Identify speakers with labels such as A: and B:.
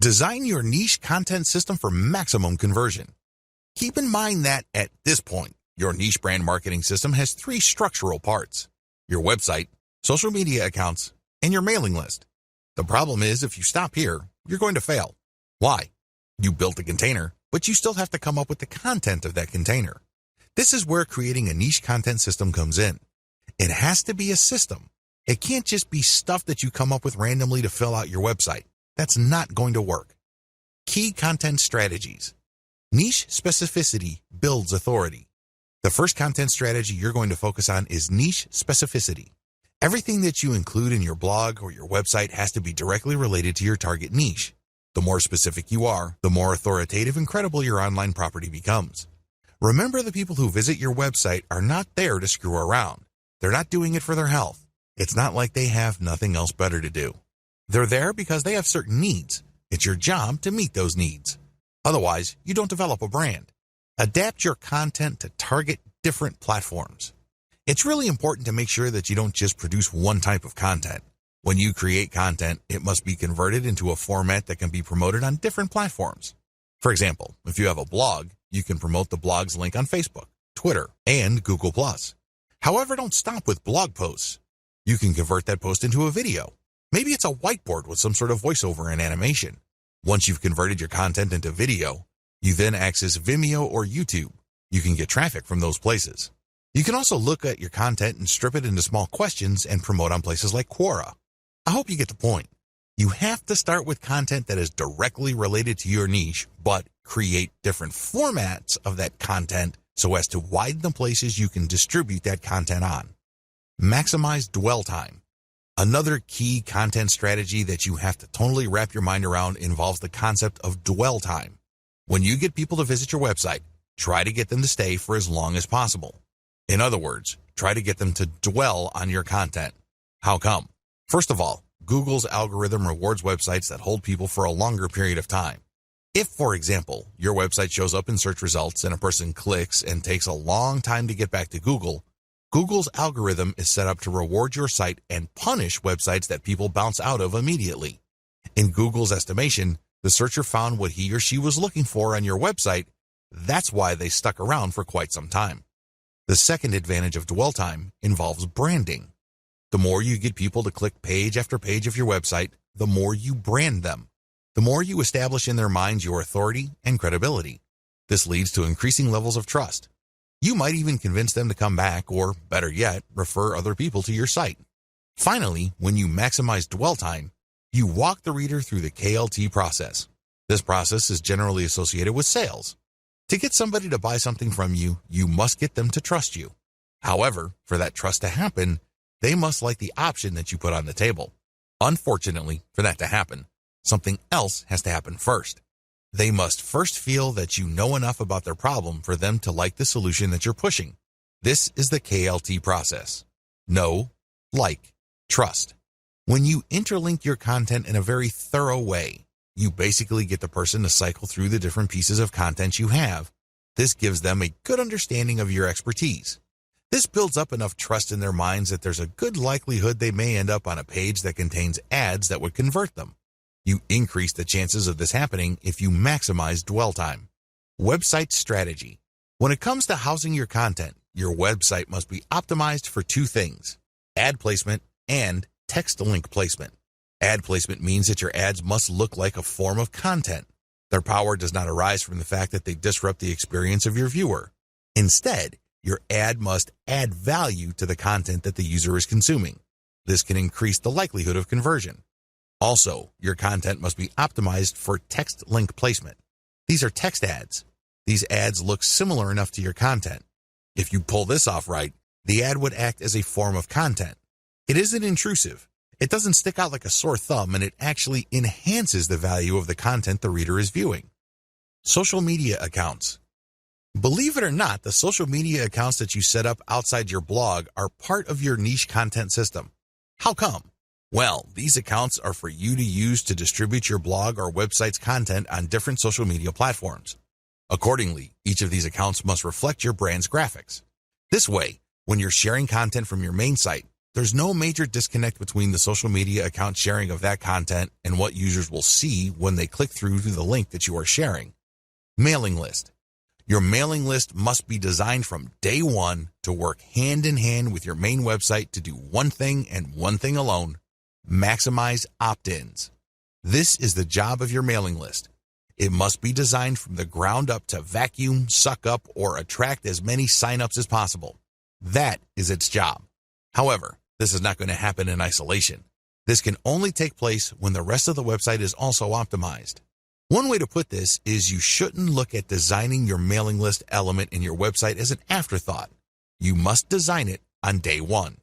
A: Design your niche content system for maximum conversion. Keep in mind that, at this point, your niche brand marketing system has 3 structural parts: your website, social media accounts, and your mailing list. The problem is, if you stop here, you're going to fail. Why? You built a container, but you still have to come up with the content of that container. This is where creating a niche content system comes in. It has to be a system. It can't just be stuff that you come up with randomly to fill out your website. That's not going to work. Key content strategies. Niche specificity builds authority. The first content strategy you're going to focus on is niche specificity. Everything that you include in your blog or your website has to be directly related to your target niche. The more specific you are, the more authoritative and credible your online property becomes. Remember, the people who visit your website are not there to screw around. They're not doing it for their health. It's not like they have nothing else better to do. They're there because they have certain needs. It's your job to meet those needs. Otherwise, you don't develop a brand. Adapt your content to target different platforms. It's really important to make sure that you don't just produce one type of content. When you create content, it must be converted into a format that can be promoted on different platforms. For example, if you have a blog, you can promote the blog's link on Facebook, Twitter, and Google+. However, don't stop with blog posts. You can convert that post into a video. Maybe it's a whiteboard with some sort of voiceover and animation. Once you've converted your content into video, you then access Vimeo or YouTube. You can get traffic from those places. You can also look at your content and strip it into small questions and promote on places like Quora. I hope you get the point. You have to start with content that is directly related to your niche, but create different formats of that content so as to widen the places you can distribute that content on. Maximize dwell time. Another key content strategy that you have to totally wrap your mind around involves the concept of dwell time. When you get people to visit your website, try to get them to stay for as long as possible. In other words, try to get them to dwell on your content. How come? First of all, Google's algorithm rewards websites that hold people for a longer period of time. If, for example, your website shows up in search results and a person clicks and takes a long time to get back to Google, Google's algorithm is set up to reward your site and punish websites that people bounce out of immediately. In Google's estimation, the searcher found what he or she was looking for on your website. That's why they stuck around for quite some time. The second advantage of dwell time involves branding. The more you get people to click page after page of your website, the more you brand them. The more you establish in their minds your authority and credibility. This leads to increasing levels of trust. You might even convince them to come back or, better yet, refer other people to your site. Finally, when you maximize dwell time, you walk the reader through the KLT process. This process is generally associated with sales. To get somebody to buy something from you, you must get them to trust you. However, for that trust to happen, they must like the option that you put on the table. Unfortunately, for that to happen, something else has to happen first. They must first feel that you know enough about their problem for them to like the solution that you're pushing. This is the KLT process. Know, like, trust. When you interlink your content in a very thorough way, you basically get the person to cycle through the different pieces of content you have. This gives them a good understanding of your expertise. This builds up enough trust in their minds that there's a good likelihood they may end up on a page that contains ads that would convert them. You increase the chances of this happening if you maximize dwell time. Website strategy. When it comes to housing your content, your website must be optimized for 2 things: ad placement and text link placement. Ad placement means that your ads must look like a form of content. Their power does not arise from the fact that they disrupt the experience of your viewer. Instead, your ad must add value to the content that the user is consuming. This can increase the likelihood of conversion. Also, your content must be optimized for text link placement. These are text ads. These ads look similar enough to your content. If you pull this off right, the ad would act as a form of content. It isn't intrusive. It doesn't stick out like a sore thumb, and it actually enhances the value of the content the reader is viewing. Social media accounts. Believe it or not, the social media accounts that you set up outside your blog are part of your niche content system. How come? Well, these accounts are for you to use to distribute your blog or website's content on different social media platforms. Accordingly, each of these accounts must reflect your brand's graphics. This way, when you're sharing content from your main site, There's no major disconnect between the social media account sharing of that content and what users will see when they click through to the link that you are sharing. Mailing list. Your mailing list must be designed from day one to work hand in hand with your main website to do one thing and one thing alone: maximize opt-ins. This is the job of your mailing list. It must be designed from the ground up to vacuum, suck up, or attract as many signups as possible. That is its job. However, this is not going to happen in isolation. This can only take place when the rest of the website is also optimized. One way to put this is you shouldn't look at designing your mailing list element in your website as an afterthought. You must design it on day one.